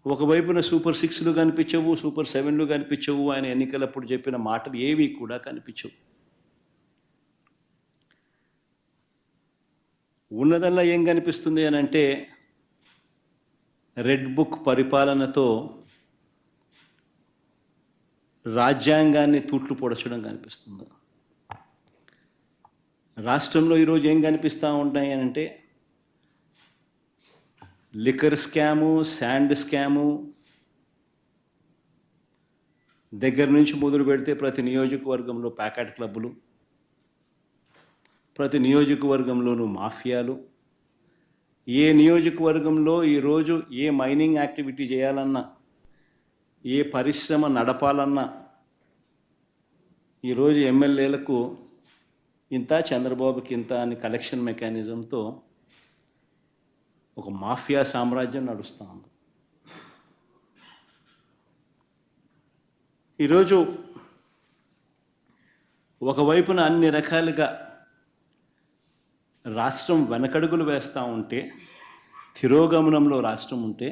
ఒకవైపున సూపర్ 6లు కనిపించవు, సూపర్ 7లు కనిపించవు. ఆయన ఎన్నికలప్పుడు చెప్పిన మాటలు ఏవి కూడా కనిపించవు. ఉన్నదల్లా ఏం కనిపిస్తుంది అని అంటే రెడ్ బుక్ పరిపాలనతో రాజ్యాంగాన్ని తూట్లు పొడచడం కనిపిస్తుంది. రాష్ట్రంలో ఈరోజు ఏం కనిపిస్తూ ఉంటాయి అని అంటే లిక్కర్ స్కాము, శాండ్ స్కాము దగ్గర నుంచి మొదలు పెడితే ప్రతి నియోజకవర్గంలో ప్యాకెట్ క్లబ్బులు, ప్రతి నియోజకవర్గంలోనూ మాఫియాలు. ఏ నియోజకవర్గంలో ఈరోజు ఏ మైనింగ్ యాక్టివిటీ చేయాలన్నా, ఏ పరిశ్రమ నడపాలన్నా ఈరోజు ఎమ్మెల్యేలకు ఇంత, చంద్రబాబుకి ఇంత అని కలెక్షన్ మెకానిజంతో ఒక మాఫియా సామ్రాజ్యం నడుస్తూ ఉంది. ఈరోజు ఒకవైపున అన్ని రకాలుగా రాష్ట్రం వెనకడుగులు వేస్తూ ఉంటే, తిరోగమనంలో రాష్ట్రం ఉంటే,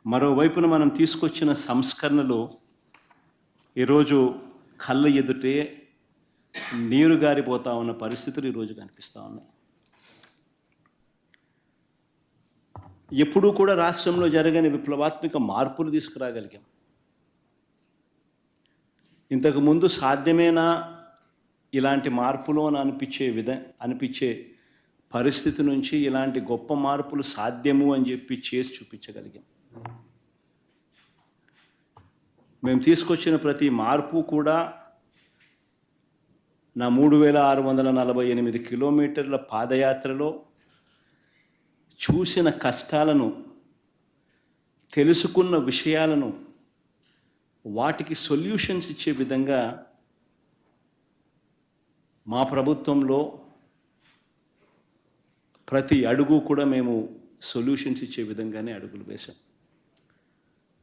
మరోవైపున మనం తీసుకొచ్చిన సంస్కరణలు ఈరోజు కళ్ళ ఎదుటే నీరు గారిపోతూ ఉన్న పరిస్థితులు ఈరోజు కనిపిస్తూ ఉన్నాయి. ఎప్పుడూ కూడా రాష్ట్రంలో జరగని విప్లవాత్మక మార్పులు తీసుకురాగలిగాం. ఇంతకుముందు సాధ్యమేనా ఇలాంటి మార్పులు అని అనిపించే పరిస్థితి నుంచి ఇలాంటి గొప్ప మార్పులు సాధ్యము అని చెప్పి చేసి చూపించగలిగాం. మేము తీసుకొచ్చిన ప్రతి మార్పు కూడా నా 3648 కిలోమీటర్ల పాదయాత్రలో చూసిన కష్టాలను, తెలుసుకున్న విషయాలను, వాటికి సొల్యూషన్స్ ఇచ్చే విధంగా మా ప్రభుత్వంలో ప్రతి అడుగు కూడా మేము సొల్యూషన్స్ ఇచ్చే విధంగానే అడుగులు వేశాం.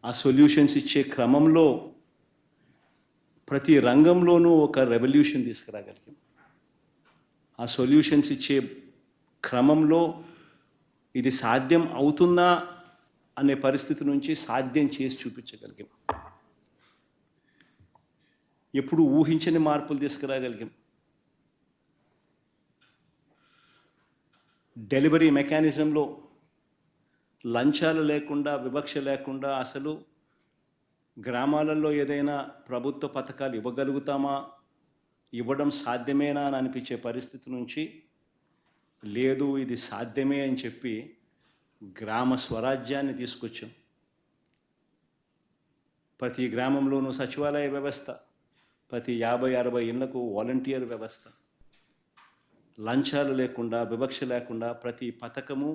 ఆ సొల్యూషన్స్ ఇచ్చే క్రమంలో ప్రతి రంగంలోనూ ఒక రెవల్యూషన్ తీసుకురాగలిగాం. ఆ సొల్యూషన్స్ ఇచ్చే క్రమంలో ఇది సాధ్యం అవుతుందా అనే పరిస్థితి నుంచి సాధ్యం చేసి చూపించగలిగాం. ఎప్పుడు ఊహించని మార్పులు తీసుకురాగలిగాం. డెలివరీ మెకానిజంలో లంచాలు లేకుండా, వివక్ష లేకుండా అసలు గ్రామాలలో ఏదైనా ప్రభుత్వ పథకాలు ఇవ్వగలుగుతామా, ఇవ్వడం సాధ్యమేనా అని అనిపించే పరిస్థితి నుంచి లేదు, ఇది సాధ్యమే అని చెప్పి గ్రామ స్వరాజ్యాన్ని తీసుకొచ్చాం. ప్రతి గ్రామంలోనూ సచివాలయ వ్యవస్థ, ప్రతి 50-60 ఇళ్లకు వాలంటీర్ వ్యవస్థ, లంచాలు లేకుండా, వివక్ష లేకుండా ప్రతి పథకము,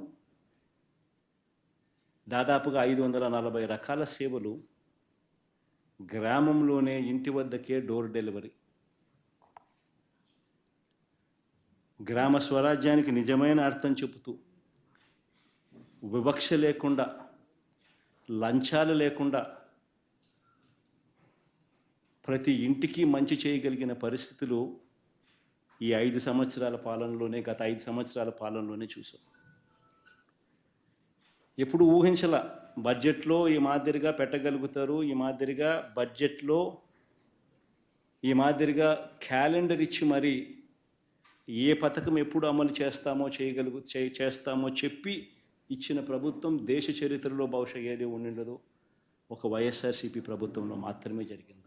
దాదాపుగా 540 రకాల సేవలు గ్రామంలోనే ఇంటి వద్దకే డోర్ డెలివరీ. గ్రామ స్వరాజ్యానికి నిజమైన అర్థం చెబుతూ, వివక్ష లేకుండా, లంచాలు లేకుండా ప్రతి ఇంటికి మంచి చేయగలిగిన పరిస్థితులు ఈ 5 సంవత్సరాల పాలనలోనే, గత 5 సంవత్సరాల పాలనలోనే చూసాం. ఎప్పుడు ఊహించలా బడ్జెట్లో ఈ మాదిరిగా పెట్టగలుగుతారు, ఈ మాదిరిగా బడ్జెట్లో ఈ మాదిరిగా క్యాలెండర్ ఇచ్చి మరి ఏ పథకం ఎప్పుడు అమలు చేస్తామో చెప్పి ఇచ్చిన ప్రభుత్వం దేశ చరిత్రలో బహుశా ఏది ఉండిండదో ఒక వైఎస్ఆర్సీపీ ప్రభుత్వంలో మాత్రమే జరిగింది.